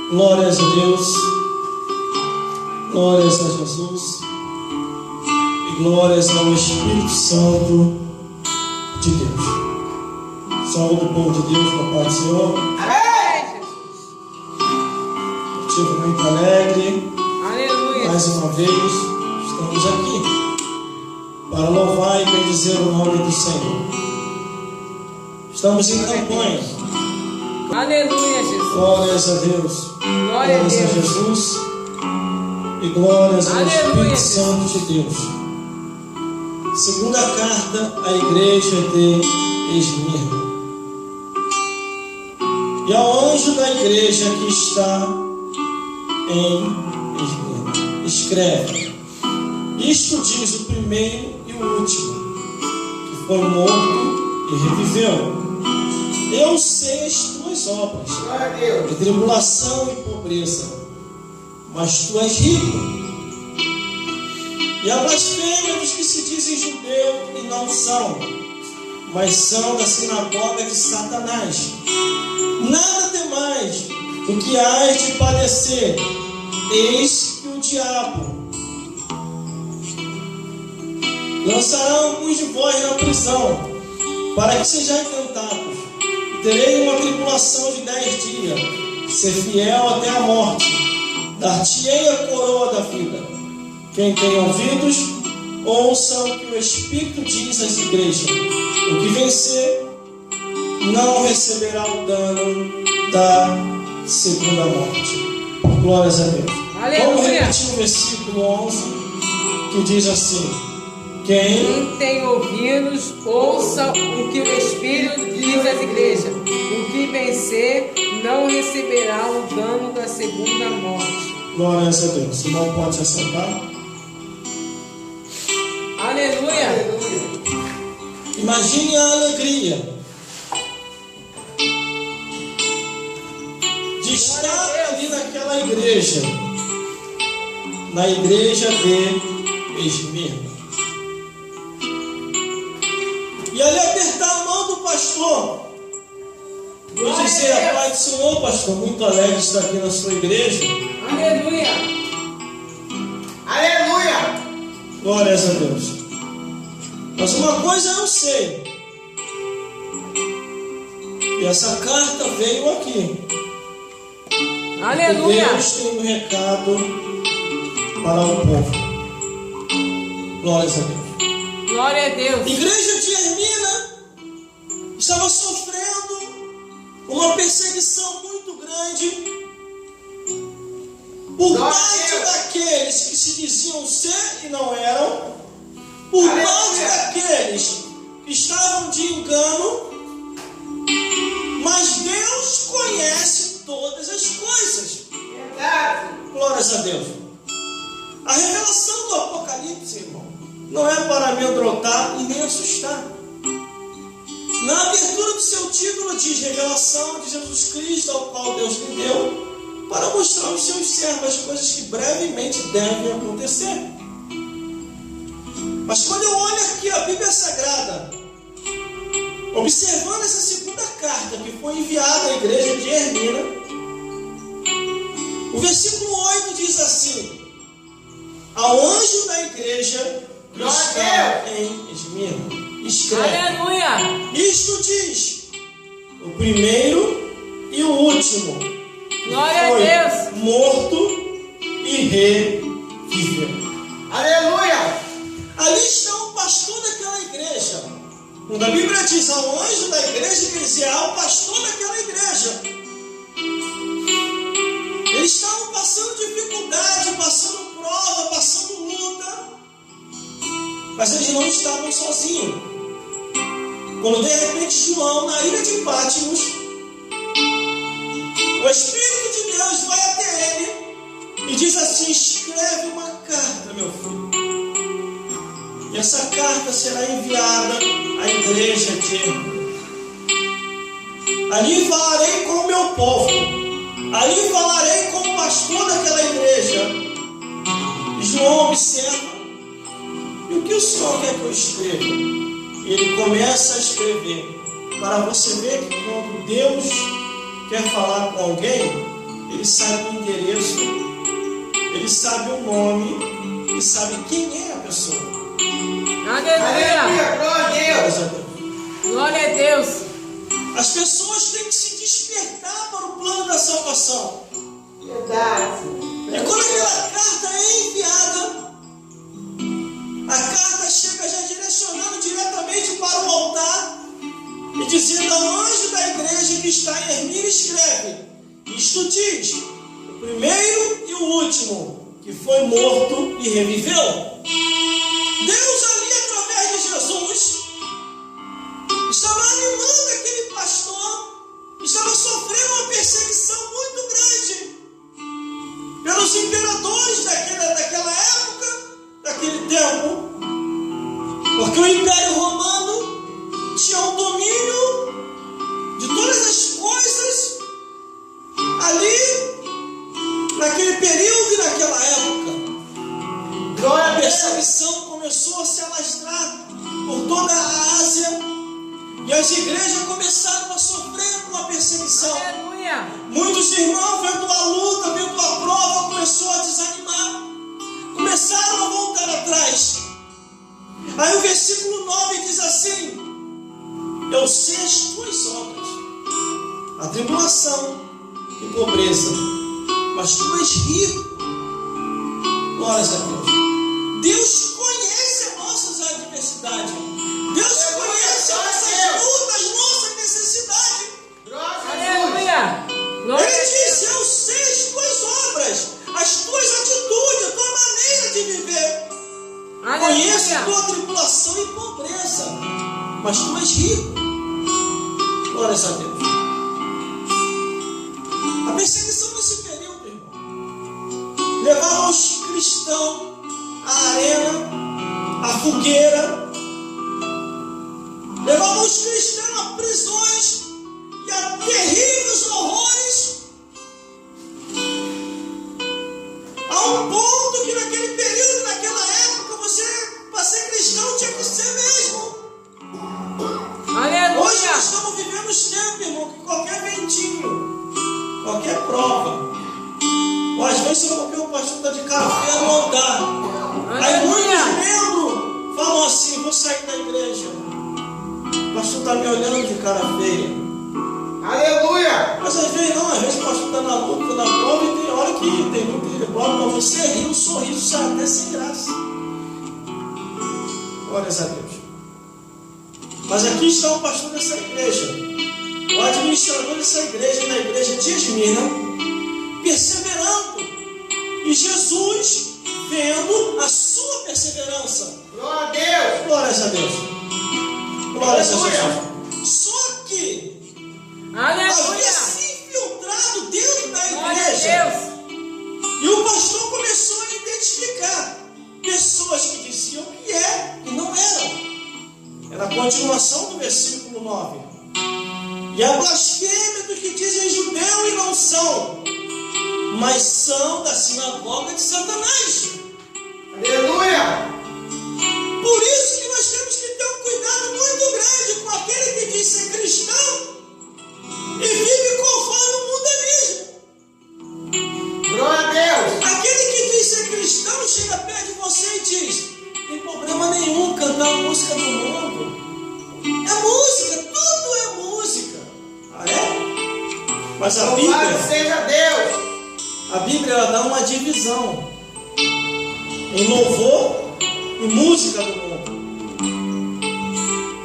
Glórias a Deus, glórias a Jesus e glórias ao Espírito Santo de Deus. Saúde o povo de Deus na paz do Senhor. Amém, Jesus. Estive muito alegre. Aleluia. Mais uma vez estamos aqui para louvar e bendizer o nome do Senhor. Estamos em campanha. Aleluia, Jesus. Glórias a Deus. Glória a Glórias a Deus. Jesus e glórias ao Aleluia, Espírito Jesus. Santo de Deus. Segunda carta à igreja de Esmirna. E ao anjo da igreja que está em Esmirna, escreve: isto diz o primeiro e o último, que foi morto e reviveu. Eu sei as tuas obras, de tribulação e pobreza, mas tu és rico. E a blasfêmia dos que se dizem judeu e não são, mas são da sinagoga de Satanás. Nada temais do que hás de padecer. Eis que o diabo lançará alguns de vós na prisão, para que sejais tentados. Terei uma tribulação de 10 dias. Ser fiel até a morte. Dar-te-ei a coroa da vida. Quem tem ouvidos, ouça o que o Espírito diz às igrejas. O que vencer não receberá o dano da segunda morte. Glórias a Deus. Aleluia. Vamos repetir o versículo 11, que diz assim: Quem tem ouvidos, ouça o que o Espírito diz às igrejas. O que vencer não receberá o dano da segunda morte. Glórias a Deus. O irmão pode se assentar. Aleluia. Imagine a alegria de estar ali naquela igreja, na igreja de Esmirna, e ali apertar a mão do pastor. Vou dizer a paz do Senhor, pastor, muito alegre de estar aqui na sua igreja. Aleluia. Aleluia! Glórias a Deus. Mas uma coisa eu sei, e essa carta veio aqui. Aleluia. Deus tem um recado para o povo. Glórias a Deus. Glória a A Deus. igreja de Esmirna estava sofrendo uma perseguição muito grande por parte daqueles que se diziam ser e não eram, por parte daqueles que estavam de engano, mas Deus conhece todas as coisas. Verdade! Glórias a Deus. A revelação do Apocalipse, irmão, não é para amedrontar e nem assustar. Na abertura do seu título diz: revelação de Jesus Cristo, ao qual Deus lhe deu, para mostrar aos seus servos as coisas que brevemente devem acontecer. Mas quando eu olho aqui a Bíblia Sagrada, observando essa segunda carta que foi enviada à igreja de Esmirna, o versículo 8 diz assim: ao anjo da igreja que está em Esmirna, escreve: Aleluia. isto diz o primeiro e o último, Glória a foi Deus. morto e reviveu. Aleluia! Ali está o pastor daquela igreja. Quando a Bíblia diz ao anjo da igreja, quer dizer ao pastor daquela igreja. Eles estavam passando dificuldade, passando prova, passando luta, mas eles não estavam sozinhos. Quando de repente João, na ilha de Patmos, o Espírito de Deus vai até ele e diz assim: escreve uma carta, meu filho. E essa carta será enviada à igreja de Esmirna. Ali falarei com o meu povo. Ali falarei com o pastor daquela igreja. E João observa: e o que o Senhor quer que eu escreva? E ele começa a escrever, para você ver que quando Deus quer falar com alguém, Ele sabe o endereço, ele sabe o nome e sabe quem é a pessoa. Aleluia! Glória a Deus. Glória a Deus. Glória a Deus! As pessoas têm que se despertar para o plano da salvação. Verdade. E quando aquela carta é enviada, a carta chega já direcionando diretamente para o altar e dizendo ao anjo da igreja que está em Ermínia, escreve: isto diz, o primeiro e o último, que foi morto e reviveu. Deus ali, através de Jesus, estava animando aquele pastor que estava sofrendo uma perseguição muito grande pelos imperadores daquela época, daquele tempo, porque o Império Romano tinha o domínio de todas as coisas ali, naquele período e naquela época. A perseguição começou a se alastrar por toda a Ásia e as igrejas começaram a sofrer com a perseguição. Aleluia! Muitos irmãos, vendo a luta, vendo a prova, começou a desanimar, começaram a voltar atrás. Aí o versículo 9 diz assim: eu sei as tuas obras, a tribulação e pobreza, mas tu és rico. Glórias a Deus. Deus conhece as nossas adversidades. Deus conhece as nossas lutas, nossas necessidades. Aleluia! Glória a Ele diz: Deus! eu sei as tuas obras, as tuas atitudes, a tua maneira de viver. Conheço Aleluia! tua tribulação e pobreza, mas tu és rico. Glórias a Deus. A perseguição nesse período, irmão, levava os cristãos à arena, à fogueira, levava os cristãos a prisões e a terríveis horrores, a um ponto que naquele período, naquela época, você, para ser cristão, tinha que ser mesmo. Aleluia! Hoje nós estamos vivendo os tempos, irmão, que qualquer ventinho, qualquer prova, ou às vezes porque o pastor está de café no altar. Aí muitos membros falam assim: vou sair da igreja, o pastor está me olhando de cara feia. Aleluia. Mas às vezes não, às vezes o pastor está na luta, na prova, e tem hora que tem muito prova, mas você ri, o sorriso sai até sem graça. Glórias a Deus. Mas aqui está o pastor dessa igreja, o administrador dessa igreja, da igreja de Esmirna, perseverando, e Jesus vendo a sua perseverança. Glória a Deus. Glórias a Deus. Glórias a Jesus. Só que havia Aleluia! se infiltrado dentro da Glória a igreja, Deus! e o pastor começou a identificar pessoas que diziam que não eram. Era a continuação do versículo 9. E a blasfêmia dos que dizem judeu e não são, mas são da sinagoga de Satanás. Aleluia. Por isso que nós temos que ter um cuidado muito grande com aquele que diz ser cristão e vive conforme o mundanismo. Glória a Deus. Aquele que diz ser cristão chega perto de você e diz: tem problema nenhum cantar a música do mundo. É música, tudo é música. Ah, é? Mas a Louvado Bíblia, seja Deus. a Bíblia ela dá uma divisão em louvor e música do mundo.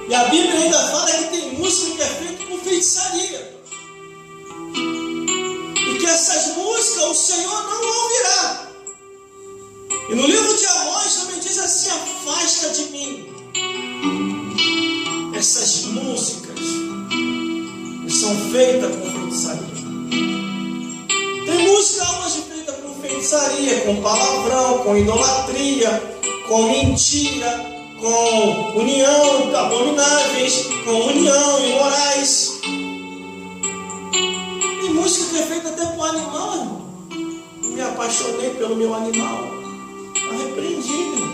E a Bíblia ainda fala que tem música que é feita com feitiçaria. E que essas músicas o Senhor não ouvirá. E no livro de Amós também diz assim: afasta de mim essas músicas que são feitas com feitiçaria. Tem música hoje feita com feitiçaria, com palavrão, com idolatria, com mentira, com união abomináveis, com união imorais. Tem música que é feita até com animal, irmão. Me apaixonei pelo meu animal. Repreendido.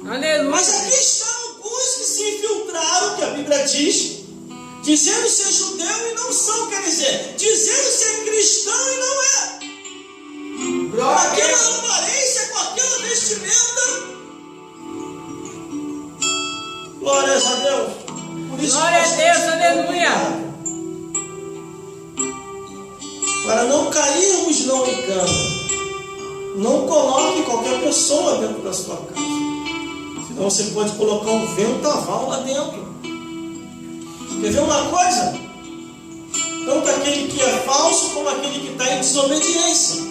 Aleluia! Mas aqui estão alguns que se infiltraram, que a Bíblia diz, Dizendo ser judeu e não são, quer dizer, dizendo ser cristão e não é. Com Glória a aquela Deus. aparência, com aquela vestimenta. Glórias a Deus. Por isso Glória a nós Deus, temos que aleluia. cuidar. Para não cairmos no engano. Não coloque qualquer pessoa dentro da sua casa. Senão você pode colocar um ventaval lá dentro. Quer ver uma coisa? Tanto aquele que é falso como aquele que está em desobediência.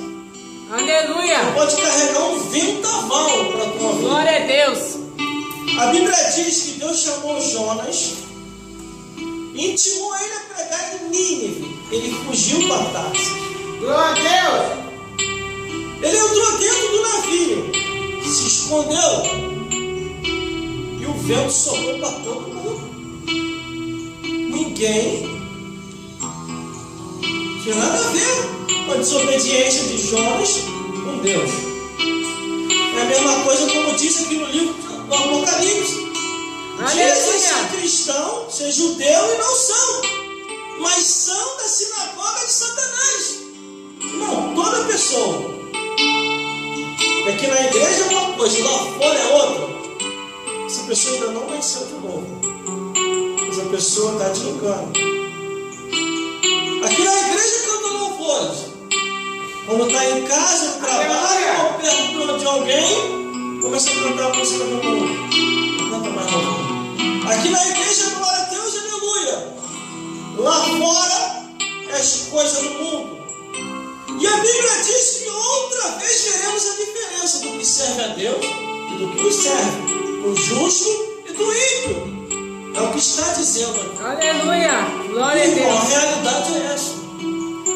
Aleluia. Pode carregar um ventaval para a tua vida. Glória a Deus. A Bíblia diz que Deus chamou Jonas, intimou ele a pregar em Nínive. Ele fugiu para Tarsis. Glória a Deus. Ele entrou dentro do navio, se escondeu e o vento soprou para todo mundo. Ninguém tinha nada a ver com a desobediência de Jonas com Deus. É a mesma coisa como diz aqui no livro do Apocalipse. Dizem ser cristão, ser judeu e não são, mas são da sinagoga de Satanás. Não, toda pessoa. Aqui na igreja é uma coisa, lá fora é outra. Essa pessoa ainda não nasceu de novo. Essa pessoa está de engano. Aqui na igreja canta louvores. Quando está em casa, no trabalho, ou perto de alguém, começa a cantar a música do mundo. Não canta mais louvor. Aqui na igreja, glória a Deus, aleluia. Lá fora é as coisas do mundo. E a Bíblia diz que outra vez veremos a diferença do que serve a Deus e do que nos serve, do justo e do ímpio. É o que está dizendo aqui. Aleluia. Glória a Irmão, a Deus. realidade é essa.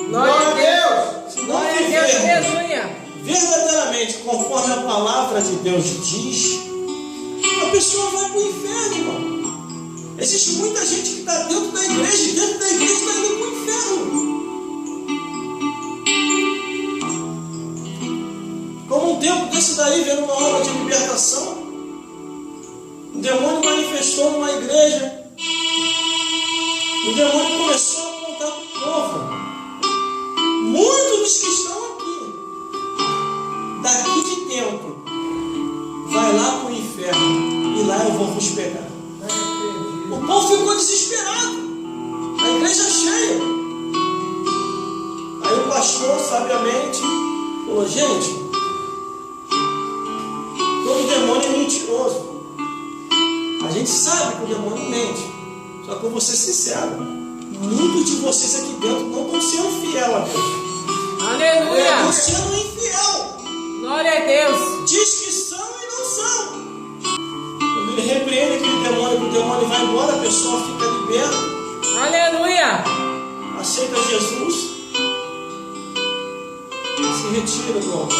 Glória a Deus. Se não Glória a Deus. vivermos Aleluia. verdadeiramente conforme a palavra de Deus diz, a pessoa vai para o inferno, irmão. Existe muita gente que está dentro da igreja e dentro da igreja está indo para o inferno. Como um tempo desse daí, vendo uma obra de libertação, um demônio manifestou numa igreja. O demônio começou a apontar para o povo. Muitos dos que estão aqui, daqui de dentro, vai lá para o inferno e lá eu vou vos pegar. O povo ficou desesperado. A igreja cheia. Aí o pastor, sabiamente, falou: gente, todo demônio é mentiroso. A gente sabe que o demônio mente. Só que eu vou ser sincero, muitos de vocês aqui dentro não estão sendo fiel a Deus. Aleluia. Estão sendo infiel. Glória a Deus. Diz que são e não são. Quando ele repreende aquele demônio, que o demônio vai embora, a pessoa fica liberta, Aleluia. aceita Jesus, se retira do altar.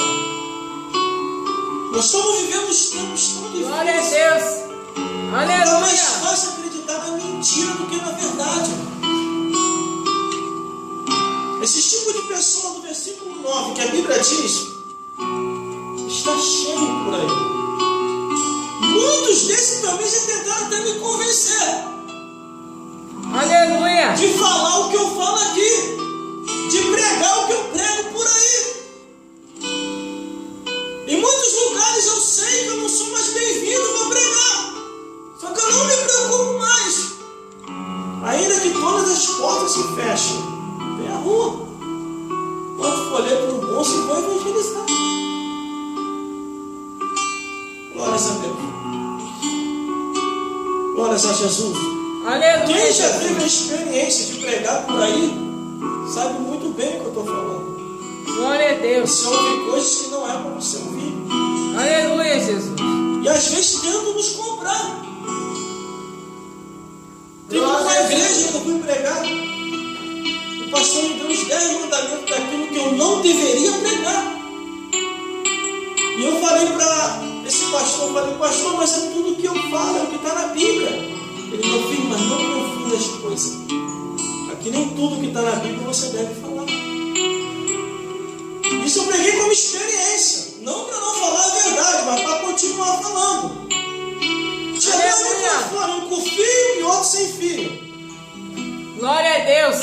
Nós estamos vivendo os tempos tão Glória a difíceis. Deus. É mais Aleluia. fácil acreditar na mentira do que na verdade. Esse tipo de pessoa, no versículo 9, que a Bíblia diz, está cheio por aí. Muitos desses também já tentaram até me convencer Aleluia. de falar o que eu falo aqui, de pregar o que eu prego por aí. Em muitos lugares eu sei que eu não sou mais bem-vindo para pregar. Só que eu não me preocupo mais. Ainda que todas as portas se fechem, tem a rua. Bota o folheto no bolso e vou evangelizar. Glórias a Deus. Glórias a Jesus. Aleluia. Quem já teve a experiência de pregar por aí, sabe muito bem o que eu estou falando. Glória a Deus. Você ouve coisas que não é para você ouvir. Aleluia, Jesus. E às vezes tentam nos comprar. Teve uma igreja que eu fui pregar. O pastor me deu os 10 mandamentos daquilo que eu não deveria pregar. E eu falei para esse pastor, pastor, mas é tudo que eu falo, é o que está na Bíblia. Ele, meu filho, mas não confunda as coisas. Aqui nem tudo que está na Bíblia você deve falar. Isso eu preguei como experiência. Não para não falar a verdade, mas para continuar falando. Tinha um com fio e outro sem fio. Deus!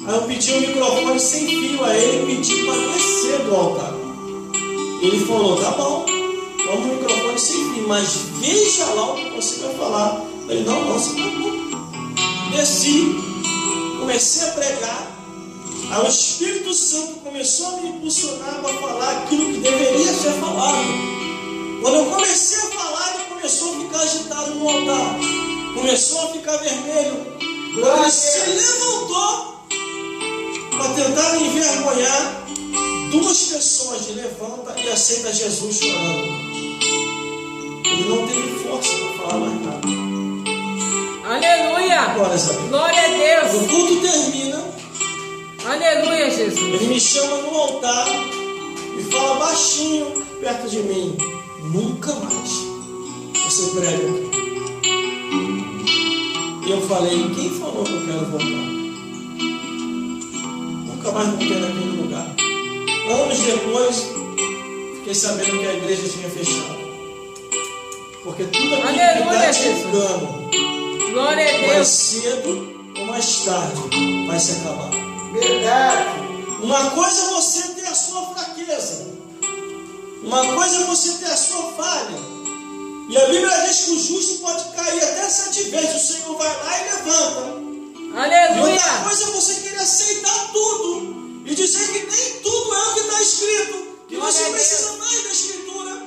Aí eu pedi um microfone sem fio a ele e pedi para descer do altar. Ele falou, tá bom, vamos um microfone sem fio, mas veja lá o que você vai falar. Eu falei, não, você tá bom. Desci, comecei a pregar. Aí o Espírito Santo começou a me impulsionar para falar aquilo que deveria ser falado. Quando eu comecei a falar, ele começou a ficar agitado no altar. Começou a ficar vermelho. Quando ele se levantou para tentar me envergonhar, duas pessoas levantam e aceitam Jesus chorando. Ele não teve força para falar mais nada. Aleluia! Glória a Deus! O culto termina. Aleluia, Jesus! Ele me chama no altar e fala baixinho perto de mim: nunca mais você prega aqui. E eu falei: quem falou que eu quero voltar? Nunca mais voltei naquele lugar. Anos depois, fiquei sabendo que a igreja tinha fechado. Porque tudo aquilo que dá de engano, glória a Deus, mais cedo ou mais tarde, vai se acabar. Verdade. Uma coisa é você ter a sua fraqueza. Uma coisa é você ter a sua falha. E a Bíblia diz que o justo pode cair até 7 vezes. O Senhor vai lá e levanta. Aleluia. E outra coisa é você querer aceitar tudo e dizer que nem tudo é o que está escrito, que você precisa mais da Escritura.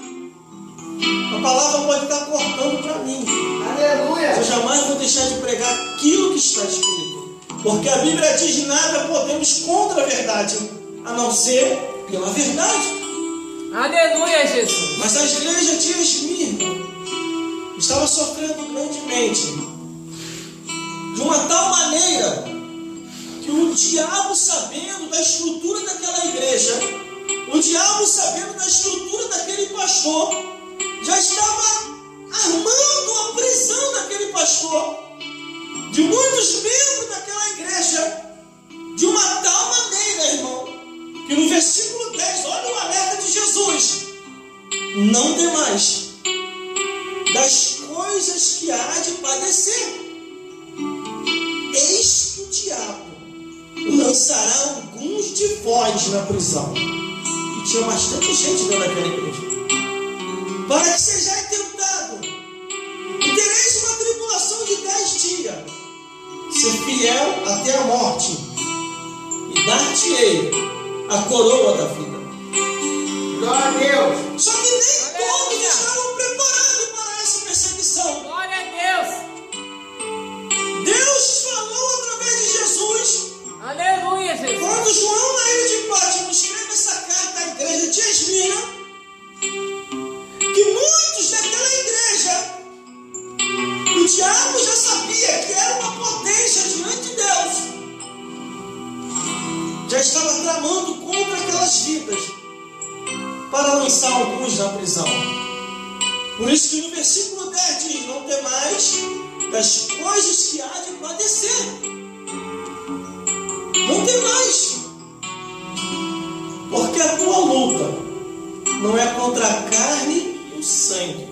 A palavra pode estar cortando para mim. Aleluia. Eu jamais vou deixar de pregar aquilo que está escrito. Porque a Bíblia diz: nada podemos contra a verdade, a não ser pela verdade. Aleluia, Jesus. Mas a igreja de Esmirna estava sofrendo grandemente, de uma tal maneira que o diabo, sabendo da estrutura daquela igreja, o diabo, sabendo da estrutura daquele pastor, já estava armando a prisão daquele pastor, de muitos membros daquela igreja, de uma tal maneira, irmão, que no versículo 10, olha o alerta de Jesus: não demais das coisas que há de padecer. Eis que o diabo lançará alguns de vós na prisão. E tinha bastante gente dentro daquela igreja. Para que sejais tentado, e tereis uma tribulação de 10 dias. Ser fiel até a morte, e dar-te-ei a coroa da vida. Glória a Deus. Só que nem todos estavam preparados para essa perseguição. Glória a Deus. Deus falou através de Jesus. Aleluia, Jesus. Quando João, na ilha de Patmos, escreve essa carta à igreja de Esmirna, que muitos daquela igreja, o diabo já sabia que era uma potência diante de Deus, já estava tramando contra aquelas vidas para lançar alguns na prisão. Por isso que no versículo 10 diz: não temais das coisas que há de padecer. Não temais, porque a tua luta não é contra a carne e o sangue,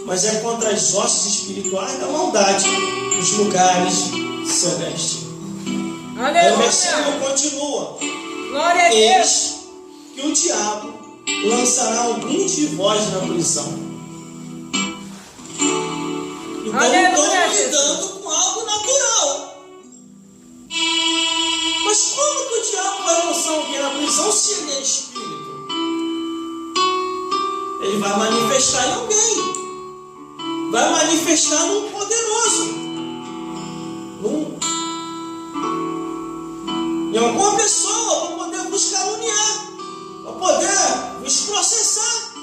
mas é contra as hostes espirituais da maldade nos lugares celestes. Aí o versículo continua: glória a Deus. eis que o diabo lançará alguns de vós na prisão. Então estamos lidando com algo natural. Mas como que o diabo vai lançar alguém na prisão se ele é espírito? Ele vai manifestar em alguém. Vai manifestar num poderoso. Em alguma pessoa, para poder vos caluniar, para poder vos processar.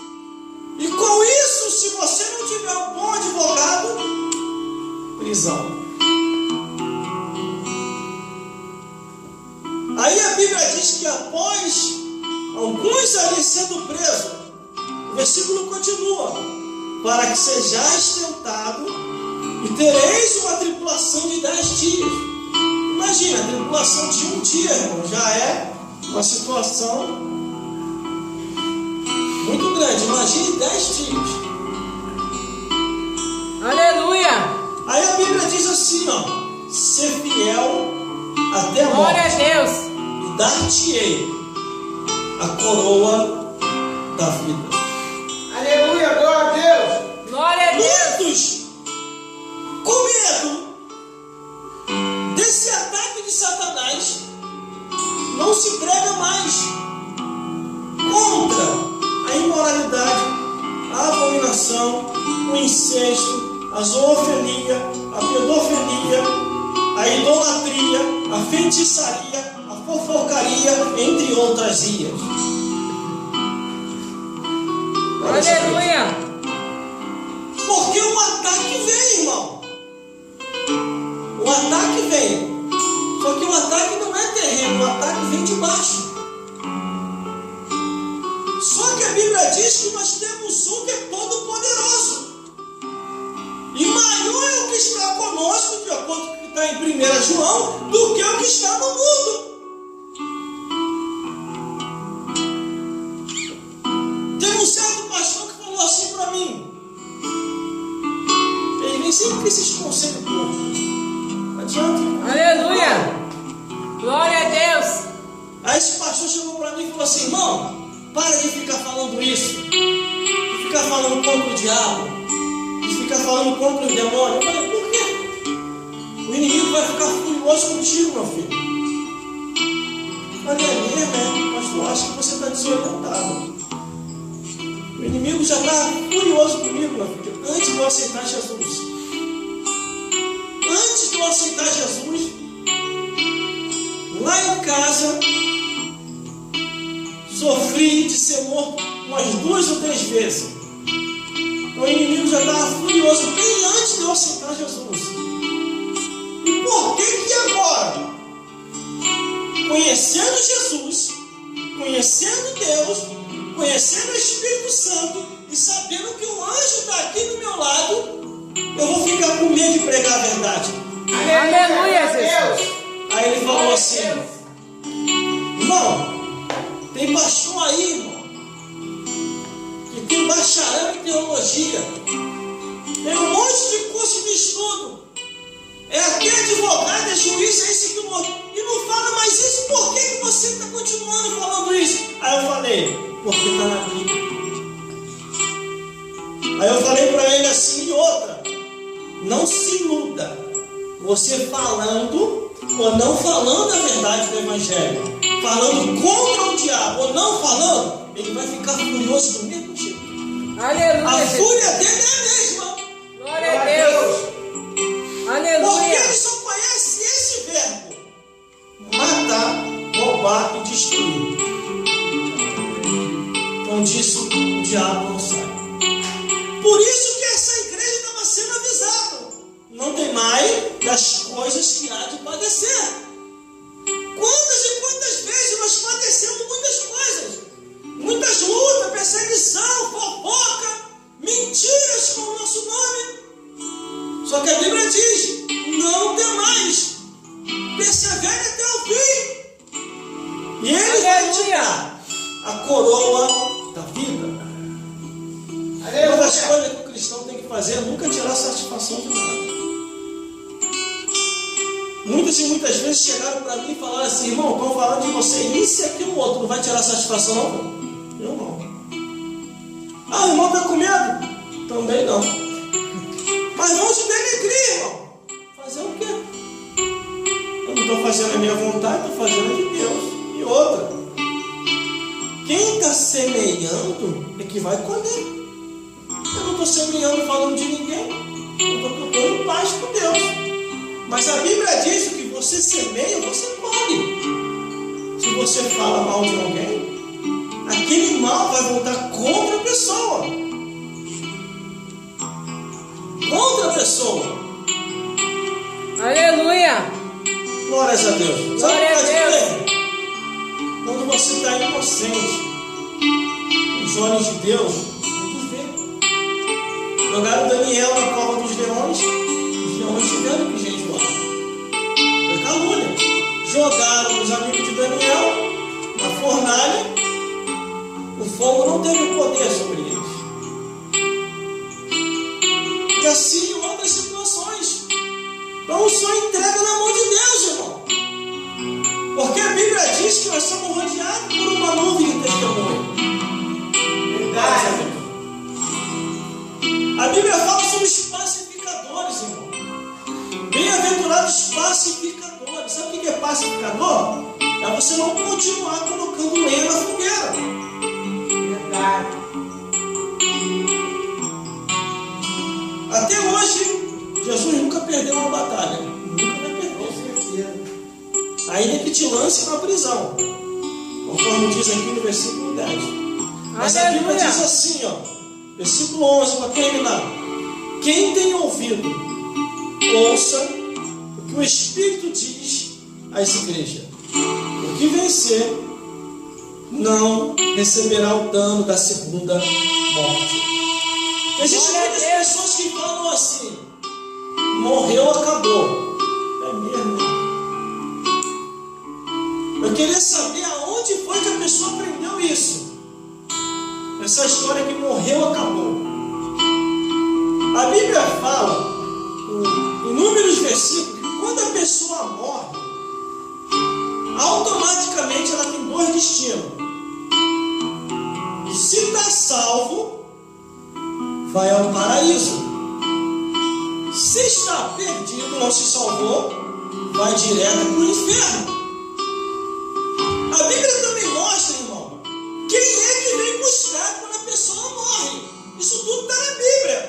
E com isso, se você não tiver um bom advogado, prisão. Aí a Bíblia diz que após alguns ali sendo presos, o versículo continua: para que sejais tentado e tereis uma tribulação de 10 dias. Imagina, a tribulação de um dia, irmão, já é uma situação muito grande. Imagine 10 dias. Aleluia. Aí a Bíblia diz assim, ó: ser fiel dar-te-ei a coroa da vida. Aleluia, glória a Deus. Glória a Deus. Muitos, com medo desse ataque de Satanás, não se prega mais contra a imoralidade, a abominação, o incesto, a zoofilia, a pedofilia, a idolatria, a feitiçaria, a fofocaria, entre outras ias. Aleluia. Porque o ataque vem, irmão. O ataque vem. Só que o ataque não é terreno, o ataque vem de baixo. Só que a Bíblia diz que nós temos um que é todo poderoso. E maior é o que está conosco, de acordo com o que está em 1 João, do que o que está no mundo. Tem um certo pastor que falou assim para mim. Ele vem sempre com esses conselhos poucos. Não adianta. Aleluia. Glória a Deus. Aí esse pastor chegou para mim e falou assim: irmão, para de ficar falando isso, de ficar falando contra o diabo, de ficar falando contra os demônios. Eu falei: por quê? O inimigo vai ficar furioso contigo, meu filho. Eu falei: é mesmo, né? Pastor, acho que você está desorientado. O inimigo já está furioso comigo, meu filho, antes de eu aceitar Jesus. Antes de eu aceitar Jesus, lá em casa, sofri de ser morto umas 2 ou 3 vezes. O inimigo já estava furioso bem antes de eu aceitar Jesus. E por que agora, conhecendo Jesus, conhecendo Deus, conhecendo o Espírito Santo e sabendo que o anjo está aqui do meu lado, eu vou ficar com medo de pregar a verdade? Aleluia, Jesus. Aí ele falou assim: irmão, tem pastor aí, irmão, que tem bacharel em teologia, tem um monte de curso de estudo, é até advogado, é juiz, é isso que e não fala mais isso. Por que você está continuando falando isso? Aí eu falei: porque está na Bíblia. Aí eu falei para ele assim: e outra, não se iluda, você falando ou não falando a verdade do Evangelho, falando contra o diabo ou não falando, ele vai ficar furioso do mesmo jeito. Aleluia. A fúria dele é a mesma. Glória a Deus. Porque Aleluia. ele só conhece esse verbo: matar, roubar e destruir. Então disso o diabo não sai. Por isso que essa igreja estava sendo avisada: não tem mais das coisas que há de padecer. Quantas e quantas vezes nós padecemos muitas coisas, muitas lutas, perseguição, fofoca, mentiras com o nosso nome. Só que a Bíblia diz: não tem mais, persevere até o fim, e ele vai te dar a coroa da vida. Uma das coisas que o cristão tem que fazer é nunca tirar satisfação de nada. Muitas e muitas vezes chegaram para mim e falaram assim: irmão, estão falando de você isso e aquilo outro, não vai tirar satisfação não? Eu não. Ah, o irmão está com medo? Também não. Mas vão te denegrir, irmão. Fazer o quê? Eu não estou fazendo a minha vontade, estou fazendo a de Deus. E outra, quem está semeando é que vai colher. Eu não estou semeando falando de ninguém, eu estou procurando paz com Deus. Mas a Bíblia diz que você semeia, você colhe. Se você fala mal de alguém, aquele mal vai voltar contra a pessoa. Contra a pessoa. Aleluia. Glórias a Deus. Sabe Glória a o que Deus. é? Quando você está inocente, os olhos de Deus, tudo vê. Jogaram Daniel na cova dos leões, os leões tiveram que jejuar. Foi calúnia. Jogaram os amigos de Daniel na fornalha, o fogo não teve poder sobre eles. E assim em outras situações. Então o sonho entrega na mão de Deus, irmão. Porque a Bíblia diz que nós somos rodeados por uma nuvem de testemunho. Verdade. A Bíblia fala sobre os pacificadores, irmão. Bem-aventurados pacificadores. Sabe o que é pacificador? É você não continuar colocando lenha na fogueira. Verdade. Até hoje, Jesus nunca perdeu uma batalha. Nunca vai perder. Com certeza. Ainda que te lance na prisão. Conforme diz aqui no versículo 10. Mas a Bíblia diz assim, ó. Versículo 11, para terminar. Quem tem ouvido, ouça o que o Espírito diz às igrejas. O que vencer não receberá o dano da segunda morte. Existem muitas pessoas que falam assim: morreu, acabou. É mesmo. Eu queria saber aonde foi que a pessoa aprendeu isso. Essa história que morreu, acabou. A Bíblia fala, em inúmeros versículos, que quando a pessoa morre, automaticamente ela tem dois destinos. Se está salvo, vai ao paraíso. Se está perdido, não se salvou, vai direto para o inferno. A Bíblia também mostra, irmão, quem é que vem buscar quando a pessoa morre. Isso tudo está na Bíblia.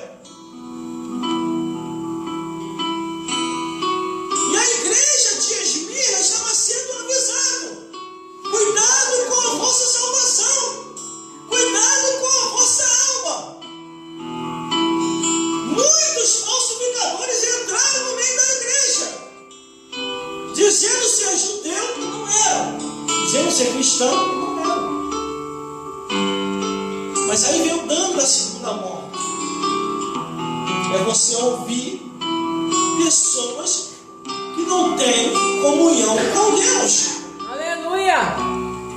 E a igreja de Esmirna estava sendo avisado: cuidado com a vossa salvação, cuidado com a vossa alma. Muitos falsificadores entraram no meio da igreja, dizendo ser judeu que não era, dizendo ser cristão que não era. Mas aí vem o dano da segunda morte. É você ouvir pessoas que não têm comunhão com Deus. Aleluia!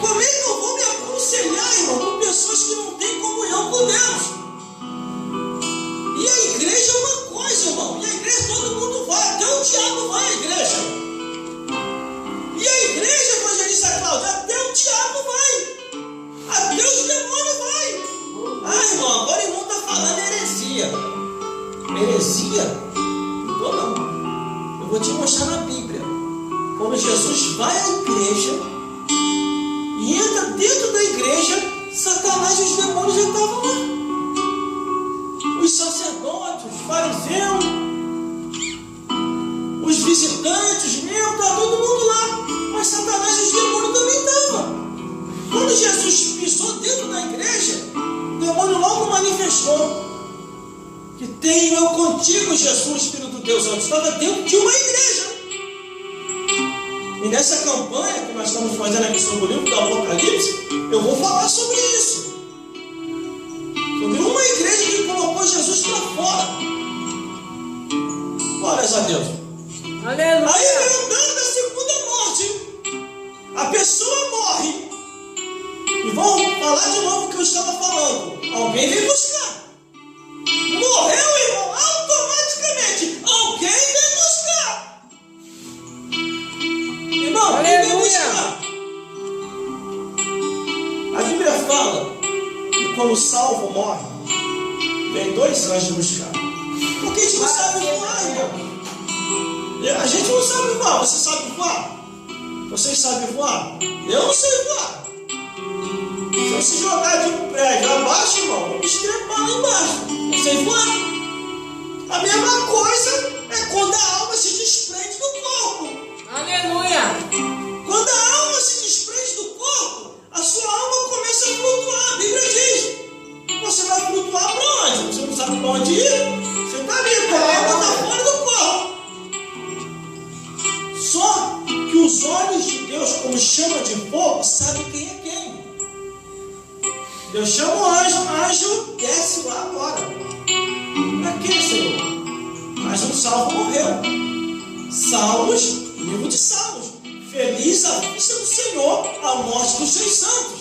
Como é que eu vou me aconselhar, irmão, com pessoas que não têm comunhão com Deus? E a igreja é uma coisa, irmão. E a igreja todo mundo vai, até o diabo vai à igreja. E a igreja, evangelista Cláudia, até o diabo vai. Até os demônios vai. Ah, irmão, agora o irmão está falando heresia. Heresia? Não estou não. Eu vou te mostrar na Bíblia. Quando Jesus vai à igreja e entra dentro da igreja, Satanás e os demônios já estavam lá. Os sacerdotes, os fariseus, os visitantes, os membros, estava todo mundo lá. Mas Satanás e os demônios também estavam. Quando Jesus pisou dentro da igreja, o demônio logo manifestou que tenho eu contigo, Jesus, Filho do Deus alto. Estava dentro de uma igreja. E nessa campanha que nós estamos fazendo aqui sobre o livro do Apocalipse, eu vou falar sobre isso. Sobre uma igreja que colocou Jesus para fora. Glórias a Deus. Aleluia! Aí vem o dano da segunda morte. A pessoa morre. E vou falar de novo o que eu estava falando. Alguém vem buscar. Morreu, irmão, automaticamente. Alguém vem buscar. Irmão, alguém vem buscar. A Bíblia fala que quando o salvo morre, vem dois anjos buscar. Porque a gente não sabe voar, irmão. A gente não sabe voar. Você sabe voar? Vocês sabem voar? Eu não sei voar. Se eu se jogar de um prédio abaixo, irmão, eu vou me estrepar lá embaixo. Não sei voar. A mesma coisa é quando a alma se desprende do corpo. Aleluia! Quando a alma se desprende do corpo, a sua alma começa a flutuar. A Bíblia diz: você vai flutuar para onde? Você não sabe para onde ir? Você está ali, a alma está fora do corpo. Só que os olhos de Deus, como chama de fogo, sabem quem é quem. Deus chama o anjo desce lá agora. Para quê, Senhor? Mas um salvo morreu. Salmos, livro de Salmos. Feliz a vista do Senhor, a morte dos seus santos.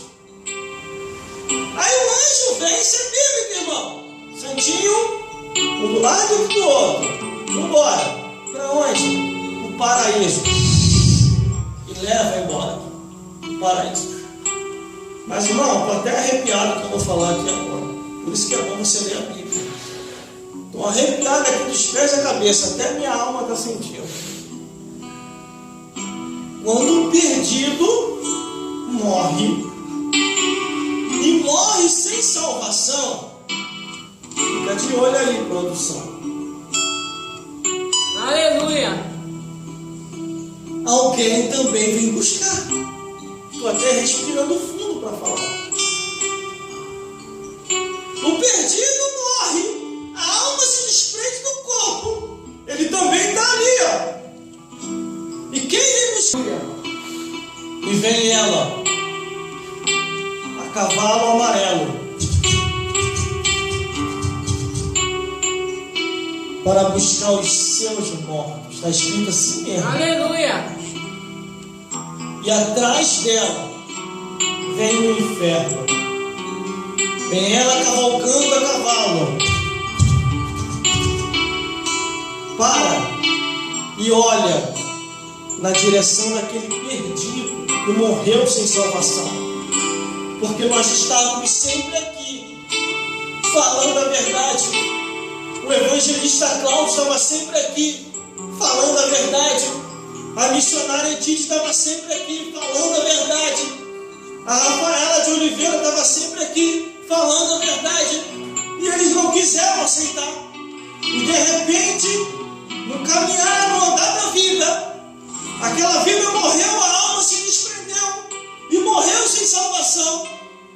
Aí o anjo vem, você é bíblico, irmão. Santinho, um do lado e do outro. Vambora. Para onde? Para o paraíso. E leva embora. para isso. Mas, irmão, estou até arrepiado que eu vou falar aqui agora. Por isso que é bom você ler a Bíblia. Estou arrepiado aqui dos pés à cabeça, até minha alma está sentindo. Quando o perdido morre, e morre sem salvação, fica de olho aí, produção. Aleluia. Alguém também vem buscar. Estou até respirando fundo para falar. O perdido morre, a alma se desprende do corpo. Ele também está ali, ó. E quem vem buscar? E vem ela, a cavalo amarelo, para buscar os seus mortos. Está escrito assim mesmo. Aleluia. E atrás dela vem o inferno. Vem ela cavalgando a cavalo. Para e olha na direção daquele perdido que morreu sem salvação. Porque nós estávamos sempre aqui falando a verdade. O evangelista Cláudio estava sempre aqui falando a verdade. A missionária Edith estava sempre aqui falando a verdade. A Rafaela de Oliveira estava sempre aqui falando a verdade. E eles não quiseram aceitar. E de repente, no caminhar, no andar da vida, aquela vida morreu, a alma se desprendeu e morreu sem salvação.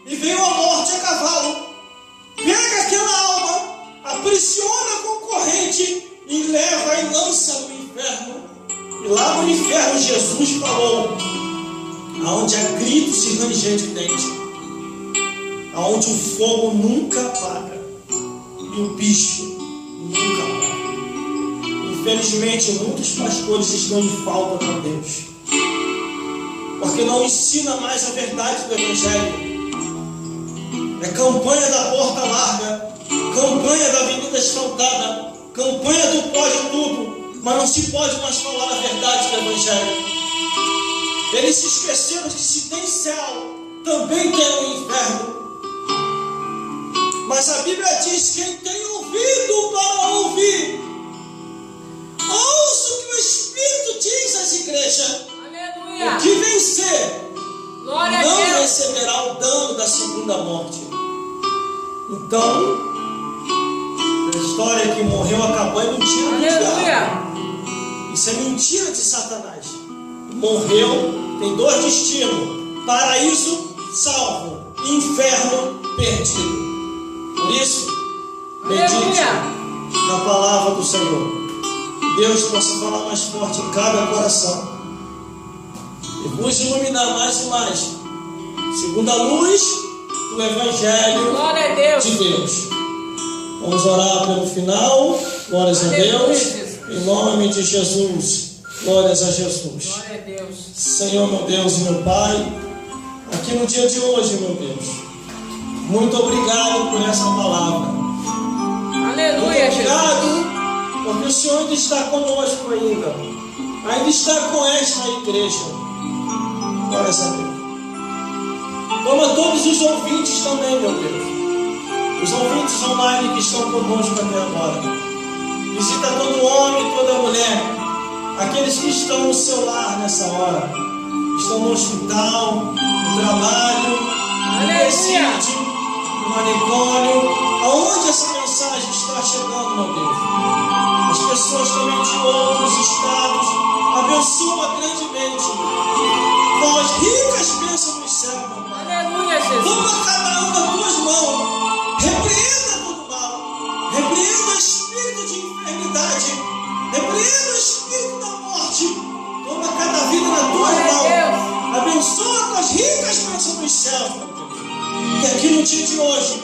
E veio a morte a cavalo. Pega aquela alma, aprisiona com corrente e leva e lança no inferno. E lá no inferno Jesus falou, aonde há gritos e ranger de dente, aonde o fogo nunca apaga e o bicho nunca morre. Infelizmente muitos pastores estão em falta com Deus, porque não ensina mais a verdade do Evangelho. É campanha da porta larga, campanha da avenida asfaltada, campanha do pode tudo, mas não se pode mais falar a verdade do Evangelho. Eles se esqueceram que se tem céu, também tem um inferno. Mas a Bíblia diz, quem tem ouvido para ouvir, ouça o que o Espírito diz às igrejas. Aleluia. O que vencer Glória a não Deus. receberá o dano da segunda morte. Então, a história que morreu acabou é mentira do diabo. Aleluia. Isso é mentira de Satanás. Morreu, tem dois destinos: paraíso salvo, inferno perdido. Por isso, medite Aleluia. na palavra do Senhor. Deus possa falar mais forte em cada coração e vos iluminar mais e mais, segundo a luz do Evangelho Glória a Deus. de Deus. Vamos orar pelo final. Glórias a Deus. Em nome de Jesus. Glórias a Jesus. Glória a Deus. Senhor, meu Deus e meu Pai, aqui no dia de hoje, meu Deus, muito obrigado por essa palavra. Aleluia, Muito Jesus. obrigado, porque o Senhor ainda está conosco ainda está com esta igreja. Glórias a Deus. Toma todos os ouvintes também, meu Deus. Os ouvintes online que estão conosco até agora. Visita todo homem, toda mulher. Aqueles que estão no seu lar nessa hora. Estão no hospital, no trabalho, no presídio, no manicômio. Aonde essa mensagem está chegando, meu Deus? As pessoas também de outros estados. Abençoa grandemente. Com as ricas bênçãos do céu, meu Pai. Aleluia, Jesus. Toma cada um das tuas mãos. Repreenda todo mal. Repreenda o espírito de enfermidade. Repreenda o espírito da morte. Toma cada vida nas tuas Glória a mãos. Deus. Abençoa com as ricas bênçãos dos céus, meu Deus. Que aqui no dia de hoje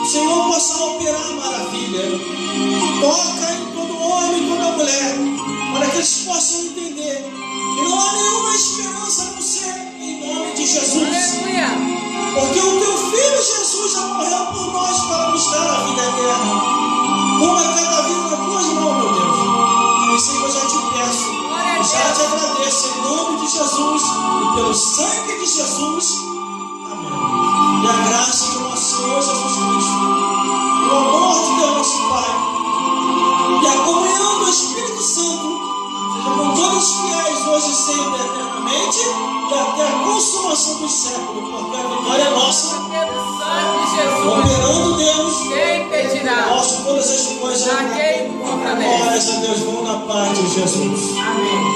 o Senhor possa operar maravilha. Toca em todo homem e toda mulher, para que eles possam entender que não há nenhuma esperança a não ser em nome de Jesus. Aleluia. Porque o teu filho Jesus já morreu por nós para nos dar a vida eterna. Toma cada vida nas tuas mãos, meu Deus. E Senhor, eu já te peço, Glória a já Deus. te agradeço em nome de Jesus. E pelo sangue de Jesus. Amém. E a graça do nosso Senhor Jesus Cristo, o amor de Deus nosso Pai, e a comunhão do Espírito Santo seja com todos os fiéis hoje e sempre, eternamente, e até a consumação dos séculos, porque a vitória é nossa. Pelo sangue de Jesus, Operando Deus, quem pedirá? posso todas as coisas. A quem fortalece? Glórias a Deus, vão na paz de Jesus. Amém.